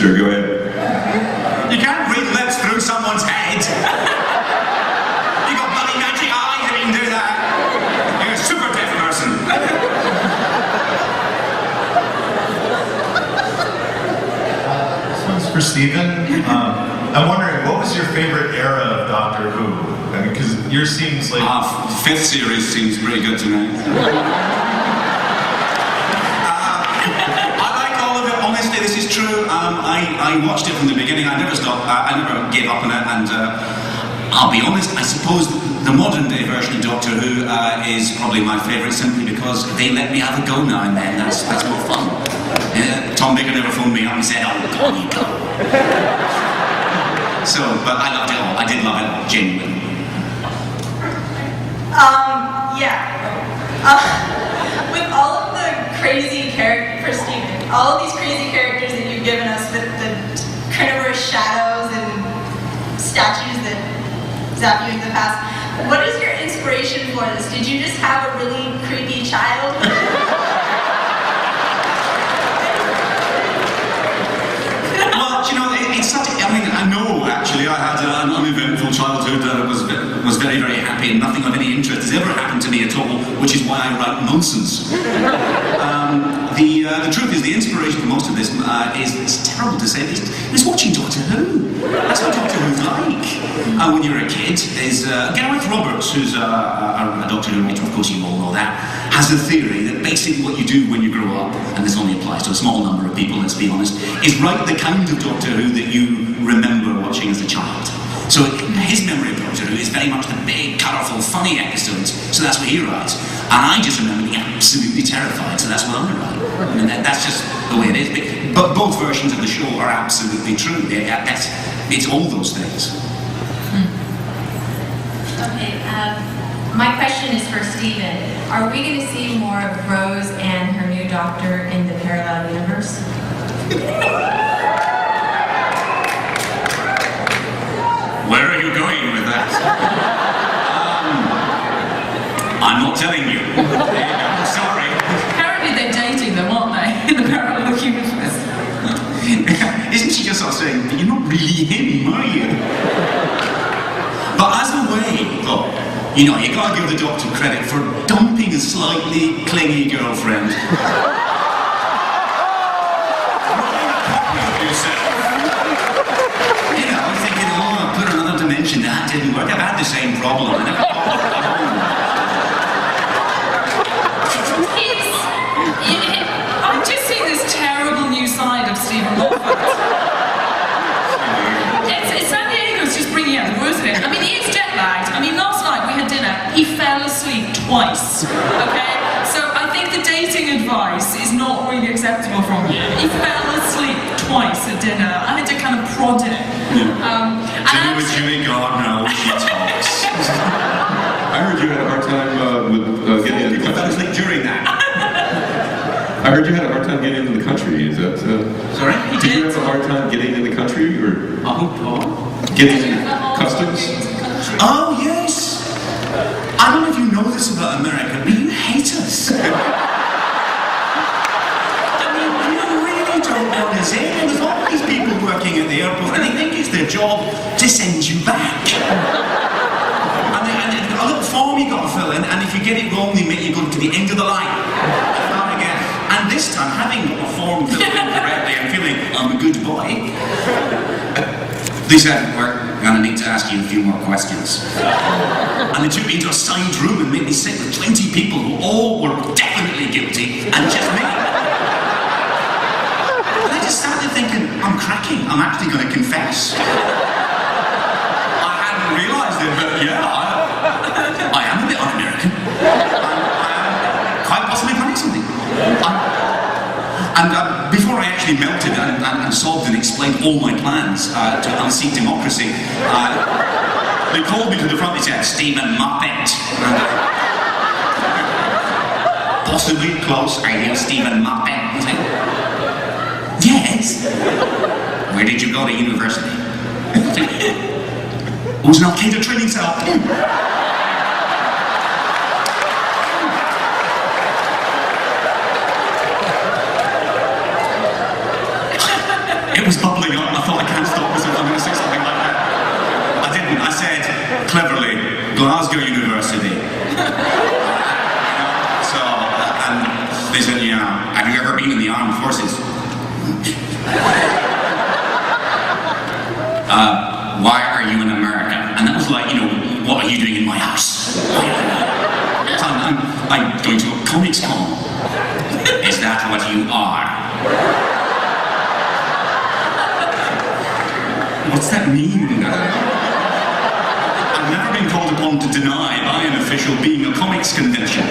Sure, go ahead. You can't read lips through someone's head. You got bloody magic eyes if you can do that. You're a super deaf person. This one's for Stephen. I'm wondering, what was your favorite era of Doctor Who? I mean, because yours seems like... Fifth series seems pretty good to me. I like all of it, honestly, this is true. I watched it from the beginning, I never stopped, I never gave up on it, and I'll be honest, I suppose the modern day version of Doctor Who is probably my favourite simply because they let me have a go now and then, that's more fun. Tom Baker never phoned me up and said, oh, go on, you go. So, but I loved it all. I did love it, genuinely. With all of the crazy characters, for Stephen, all of these crazy characters that you've given us with the carnivorous shadows and statues that zap you in the past, what is your inspiration for this? Did you just have a really creepy childhood? I know, actually, I had an uneventful childhood that was very, very happy, and nothing of any interest has ever happened to me at all, which is why I write nonsense. The truth is, the inspiration for most of this is, it's terrible to say this, is watching Doctor Who. That's what Doctor Who's like. When you're a kid, is Gareth Roberts, who's a Doctor Who writer, of course you all know that, has a theory that basically what you do when you grow up, and this only applies to a small number of people, let's be honest, is write the kind of Doctor Who that you remember watching as a child. So his memory of Doctor Who is very much the big, colourful, funny episodes, so that's what he writes. And I just remember being absolutely terrified, so that's what I write. I mean, that's just the way it is. But both versions of the show are absolutely true. It's all those things. Okay, my question is for Stephen. Are we going to see more of Rose and her new doctor in the parallel universe? Where are you going with that? I'm not telling you. Sorry. Apparently they're dating them, aren't they? In the parallel universe. Isn't she just sort of saying, but you're not really him, are you? But as a way, though, you know, you gotta give the Doctor credit for dumping a slightly clingy girlfriend. That didn't work. I've had the same problem. I never I'm just seeing this terrible new side of Stephen Moffat. San Diego's just bringing out the worst of it. I mean, he is jet lagged. I mean, last night we had dinner. He fell asleep twice. Okay? So I think the dating advice is not really acceptable from you. He fell asleep twice at dinner. I had to kind of prod him. with Jimmy Gardner, she talks. I heard you had a hard time with getting into the country. That was like during that. I heard you had a hard time getting into the country. Is that? Sorry? Did you have a hard time getting in the country, or getting customs? Oh yes. I don't know if you know this about America, but you hate us. There's all these people working at the airport and they think it's their job to send you back. And a little form you got to fill in, and if you get it wrong, they make you go to the end of the line. Again. And this time, having a form filled in correctly and feeling I'm a good boy, this hasn't worked, and I need to ask you a few more questions. And they took me into a side room and made me sit with 20 people who all were definitely guilty, and just me. And I just started thinking, I'm cracking, I'm actually going to confess. I hadn't realised it, but yeah, I am a bit un-American. I'm quite possibly planning something. And before I actually melted and solved and explained all my plans to unseat democracy, they called me to the front. They said, Stephen Moffat. Possibly close. Are you Stephen Moffat? I was like, yes. Where did you go to university? It was an Al-Qaeda training cell. It was bubbling up. I thought I can't stop myself. I'm going to say something like that. I didn't. I said cleverly, Glasgow University. So, and they said, yeah, have you ever been in the armed forces? Why are you in America? And that was like, what are you doing in my house? So I'm going to a comics con. Is that what you are? What's that mean? I've never been called upon to deny by an official being a comics convention.